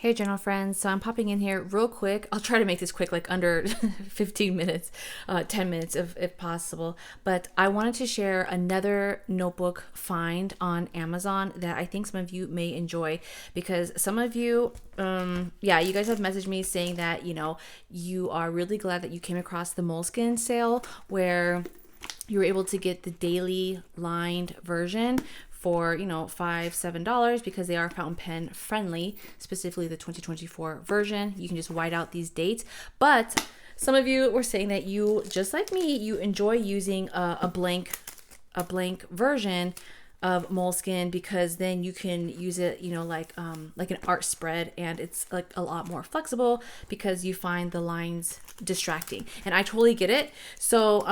Hey journal friends, so I'm popping in here real quick. I'll try to make this quick, like under 15 minutes, 10 minutes if possible. But I wanted to share another notebook find on Amazon that I think some of you may enjoy, because some of you, you guys have messaged me saying that, you are really glad that you came across the Moleskine sale where you were able to get the daily lined version for $5-7 because they are fountain pen friendly, specifically the 2024 version. You can just white out these dates. But some of you were saying that you, just like me, you enjoy using a blank version of Moleskine, because then you can use it like an art spread, and it's like a lot more flexible because you find the lines distracting. And I totally get it. So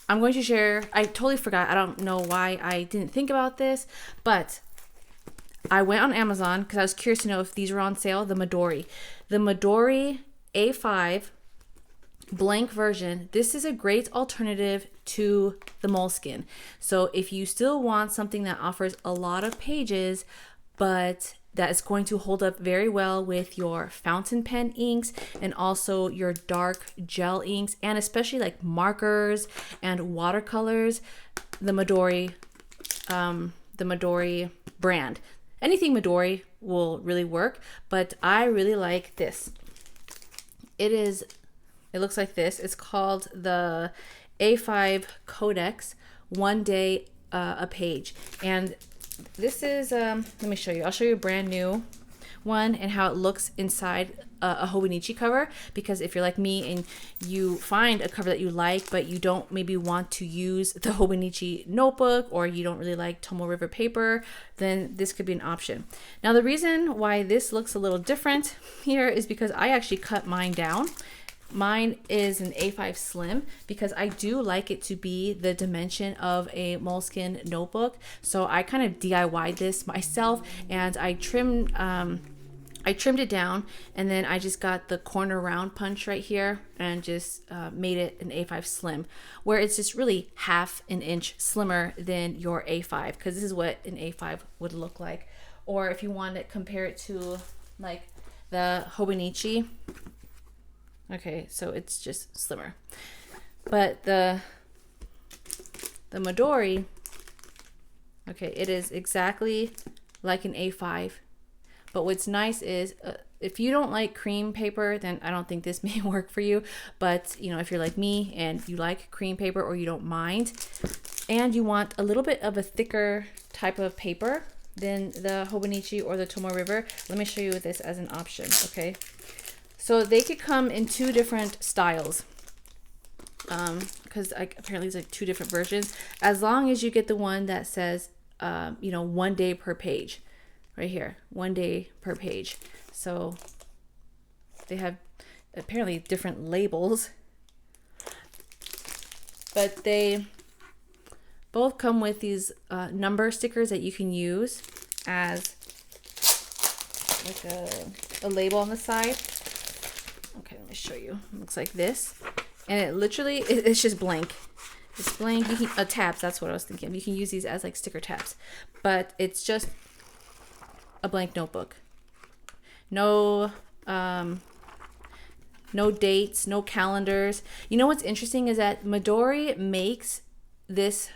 I'm going to share, I totally forgot, I don't know why I didn't think about this, but I went on Amazon because I was curious to know if these were on sale. The Midori A5 blank version. This is a great alternative to the Moleskine. So if you still want something that offers a lot of pages, but that is going to hold up very well with your fountain pen inks and also your dark gel inks, and especially like markers and watercolors, the Midori brand. Anything Midori will really work, but I really like this. It looks like this. It's called the A5 Codex, 1 day a page. And this is, let me show you. I'll show you a brand new one and how it looks inside a Hobonichi cover, because if you're like me and you find a cover that you like, but you don't maybe want to use the Hobonichi notebook, or you don't really like Tomoe River paper, then this could be an option. Now, the reason why this looks a little different here is because I actually cut mine down. Mine is an A5 Slim because I do like it to be the dimension of a Moleskine notebook. So I kind of DIY'd this myself, and I trimmed it down, and then I just got the corner round punch right here and just made it an A5 Slim, where it's just really half an inch slimmer than your A5, because this is what an A5 would look like. Or if you want to compare it to like the Hobonichi. Okay, so it's just slimmer. But the Midori, okay, it is exactly like an A5. But what's nice is if you don't like cream paper, then I don't think this may work for you. But, if you're like me and you like cream paper, or you don't mind, and you want a little bit of a thicker type of paper than the Hobonichi or the Tomoe River, let me show you this as an option, okay? So they could come in two different styles, because apparently it's like two different versions, as long as you get the one that says, 1 day per page, right here, 1 day per page. So they have apparently different labels, but they both come with these number stickers that you can use as like a label on the side. Okay, let me show you. It looks like this, and it literally, it's just blank. It's blank. You can tabs. That's what I was thinking. You can use these as like sticker tabs, but it's just a blank notebook. No dates, no calendars. You know what's interesting is that Midori makes this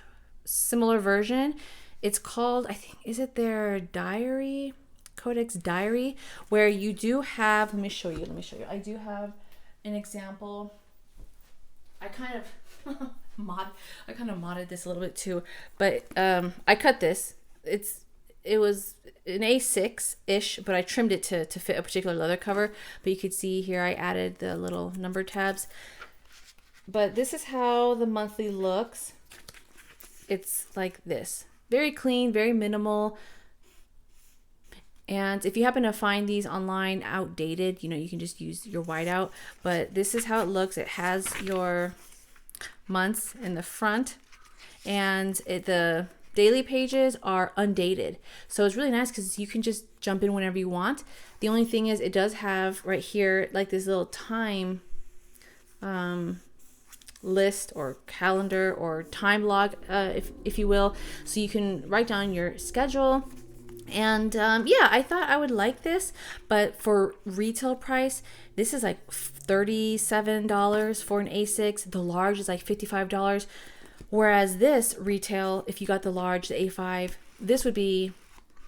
similar version. It's called, I think, is it their diary? Codex Diary, where you do have, let me show you. I do have an example. I kind of modded this a little bit too, but I cut this. It was an A6-ish, but I trimmed it to fit a particular leather cover. But you could see here I added the little number tabs. But this is how the monthly looks. It's like this. Very clean, very minimal. And if you happen to find these online outdated, you can just use your whiteout. But this is how it looks. It has your months in the front, and the daily pages are undated. So it's really nice because you can just jump in whenever you want. The only thing is it does have right here like this little time list or calendar or time log, if you will. So you can write down your schedule And yeah, I thought I would like this, but for retail price, this is like $37 for an A6. The large is like $55. Whereas this retail, if you got the large, the A5, this would be,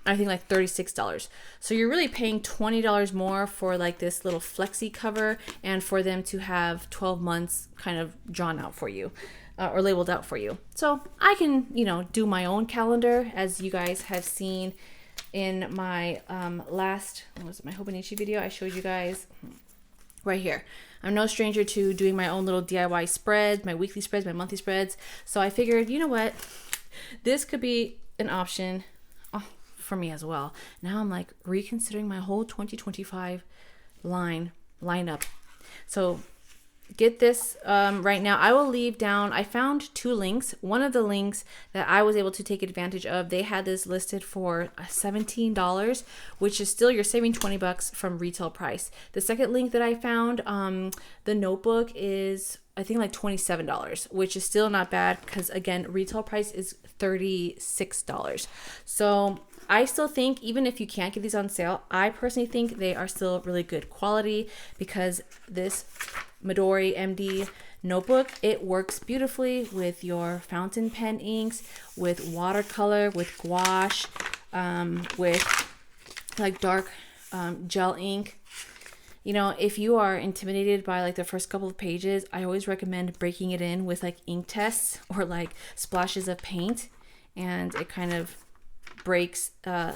I think, like $36. So you're really paying $20 more for like this little flexi cover, and for them to have 12 months kind of drawn out for you. Or labeled out for you. So I can, do my own calendar, as you guys have seen in my last, what was it, my Hobonichi video I showed you guys right here. I'm no stranger to doing my own little DIY spreads, my weekly spreads, my monthly spreads. So I figured, you know what, this could be an option for me as well. Now I'm like reconsidering my whole 2025 lineup. So get this right now. I will leave down, I found 2 links. One of the links that I was able to take advantage of, they had this listed for $17, which is still, you're saving $20 from retail price. The second link that I found, the notebook is, I think, like $27, which is still not bad, because again, retail price is $36. So I still think, even if you can't get these on sale, I personally think they are still really good quality, because this Midori MD notebook, it works beautifully with your fountain pen inks, with watercolor, with gouache, with like dark gel ink. If you are intimidated by like the first couple of pages, I always recommend breaking it in with like ink tests or like splashes of paint, and it kind of breaks the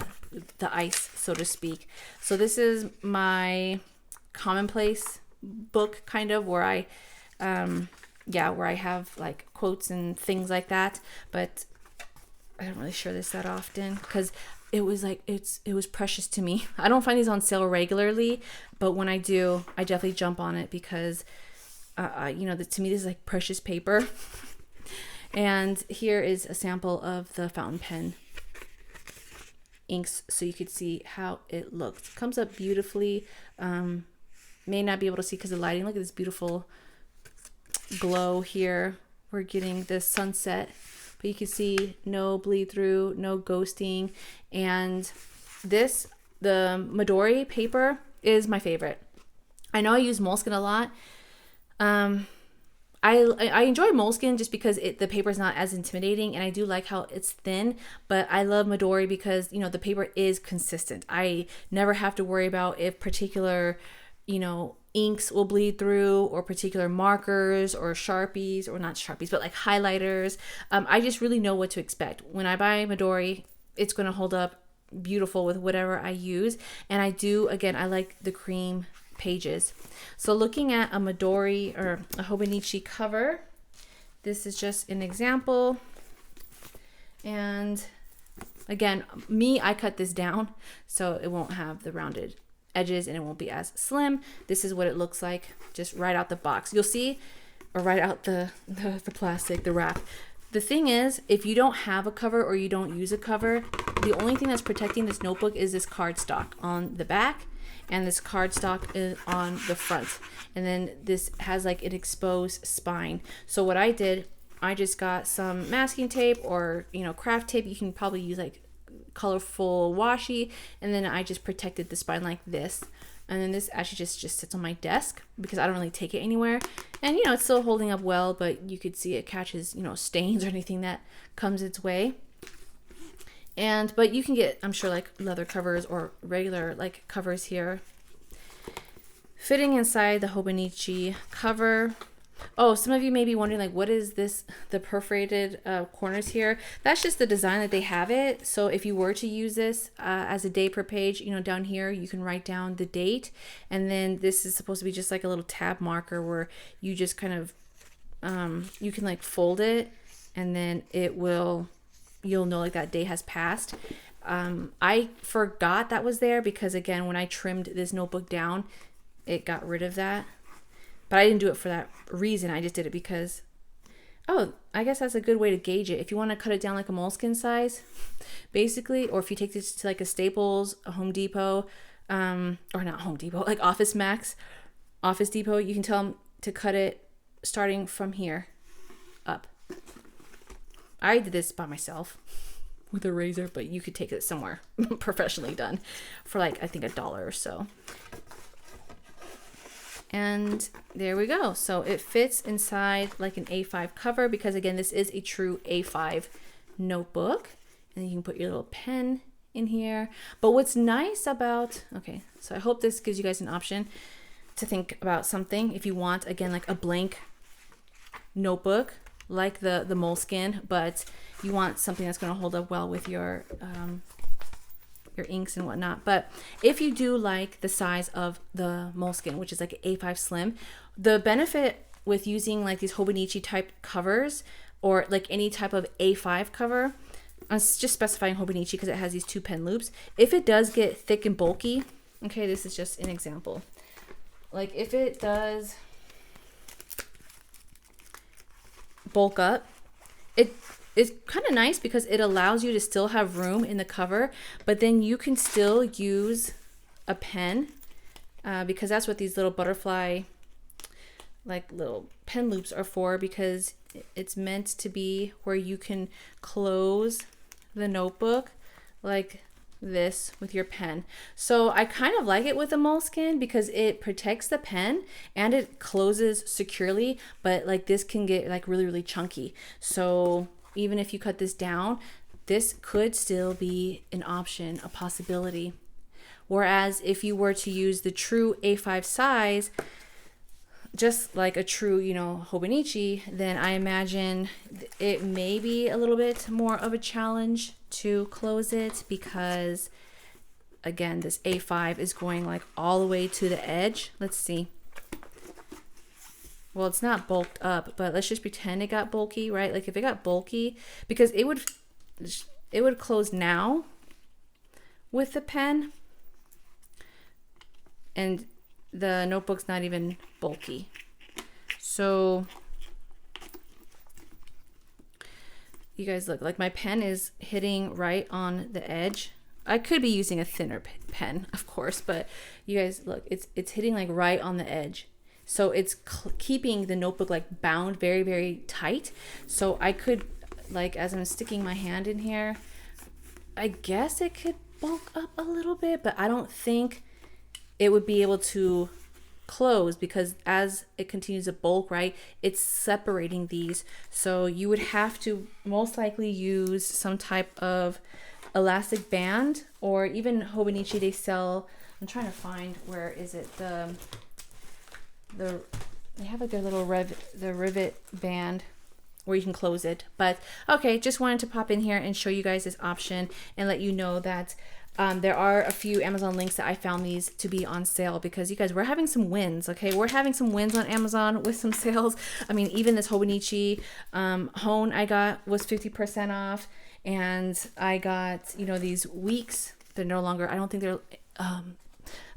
ice, so to speak. So this is my commonplace book, kind of, where I where I have like quotes and things like that, but I don't really share this that often, because it was like, it was precious to me. I don't find these on sale regularly, but when I do, I definitely jump on it, because to me this is like precious paper. And here is a sample of the fountain pen inks, so you could see how it looks. It comes up beautifully. May not be able to see because of the lighting. Look at this beautiful glow here. We're getting this sunset, but you can see no bleed through, no ghosting. And this, the Midori paper, is my favorite. I know I use Moleskine a lot. I enjoy Moleskine just because the paper is not as intimidating, and I do like how it's thin, but I love Midori because, the paper is consistent. I never have to worry about if particular, inks will bleed through, or particular markers or Sharpies, or not Sharpies, but like highlighters. I just really know what to expect. When I buy Midori, it's going to hold up beautiful with whatever I use. And I like the cream pages. So looking at a Midori or a Hobonichi cover, this is just an example. And again, I cut this down so it won't have the rounded edges and it won't be as slim. This is what it looks like just right out the box. You'll see, or right out the plastic, the wrap. The thing is, if you don't have a cover or you don't use a cover, the only thing that's protecting this notebook is this cardstock on the back, and this cardstock is on the front. And then this has like an exposed spine. So what I did, I just got some masking tape or, craft tape. You can probably use like colorful washi, and then I just protected the spine like this. And then this actually just sits on my desk because I don't really take it anywhere. And, it's still holding up well, but you could see it catches, stains or anything that comes its way. But you can get, I'm sure, like leather covers or regular like covers here. Fitting inside the Hobonichi cover. Oh, some of you may be wondering, like, what is this, the perforated corners here? That's just the design that they have it. So if you were to use this as a day per page, down here, you can write down the date. And then this is supposed to be just like a little tab marker where you just kind of, you can like fold it, and then you'll know like that day has passed. I forgot that was there because, again, when I trimmed this notebook down, it got rid of that. But I didn't do it for that reason. I just did it because, I guess that's a good way to gauge it. If you want to cut it down like a Moleskine size, basically, or if you take this to like a Staples, a Home Depot, or not Home Depot, like Office Depot, you can tell them to cut it starting from here up. I did this by myself. with a razor, but you could take it somewhere professionally done for like, I think $1 or so. And there we go. So it fits inside like an A5 cover because again, this is a true A5 notebook. And you can put your little pen in here. But what's nice about, okay, so I hope this gives you guys an option to think about something. If you want, again, like a blank notebook, like the Moleskine, but you want something that's going to hold up well with your inks and whatnot. But if you do like the size of the Moleskine, which is like an A5 Slim, the benefit with using like these Hobonichi type covers or like any type of A5 cover, I'm just specifying Hobonichi because it has these 2 pen loops. If it does get thick and bulky, okay, this is just an example. Like if it does bulk up, it is kind of nice because it allows you to still have room in the cover, but then you can still use a pen because that's what these little butterfly like little pen loops are for, because it's meant to be where you can close the notebook like this with your pen. So I kind of like it with the Moleskine because it protects the pen and it closes securely, but like this can get like really chunky. So even if you cut this down, this could still be an option, a possibility. Whereas if you were to use the true A5 size, just like a true, you know, Hobonichi, then I imagine it may be a little bit more of a challenge to close it because, again, this A5 is going like all the way to the edge. Let's see. Well, it's not bulked up, but let's just pretend it got bulky, right? Like if it got bulky, because it would close now with the pen, and the notebook's not even bulky. So you guys look, like my pen is hitting right on the edge. I could be using a thinner pen, of course, but you guys look, it's hitting like right on the edge. So it's keeping the notebook like bound very tight. So I could, like, as I'm sticking my hand in here, I guess it could bulk up a little bit, but I don't think it would be able to close because as it continues to bulk, right, it's separating these. So you would have to most likely use some type of elastic band, or even Hobonichi, they sell, I'm trying to find, where is it, they have like their little rivet band where you can close it. But okay, just wanted to pop in here and show you guys this option and let you know that there are a few Amazon links that I found these to be on sale, because you guys, we're having some wins. Okay, we're having some wins on Amazon with some sales. I mean, even this Hobonichi Hone I got was 50% off, and I got, you know, these weeks. They're no longer, I don't think they're oh,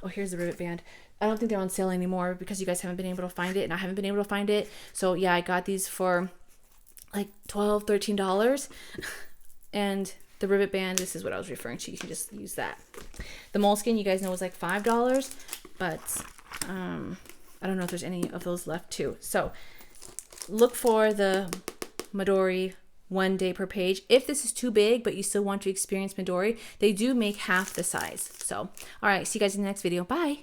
here's the rivet band. I don't think they're on sale anymore because you guys haven't been able to find it and I haven't been able to find it. So yeah, I got these for like $12, $13. And the rivet band, this is what I was referring to. You can just use that. The Moleskine, you guys know, was like $5, but I don't know if there's any of those left too. So look for the Midori 1 day per page. If this is too big, but you still want to experience Midori, they do make half the size. So, all right, see you guys in the next video. Bye.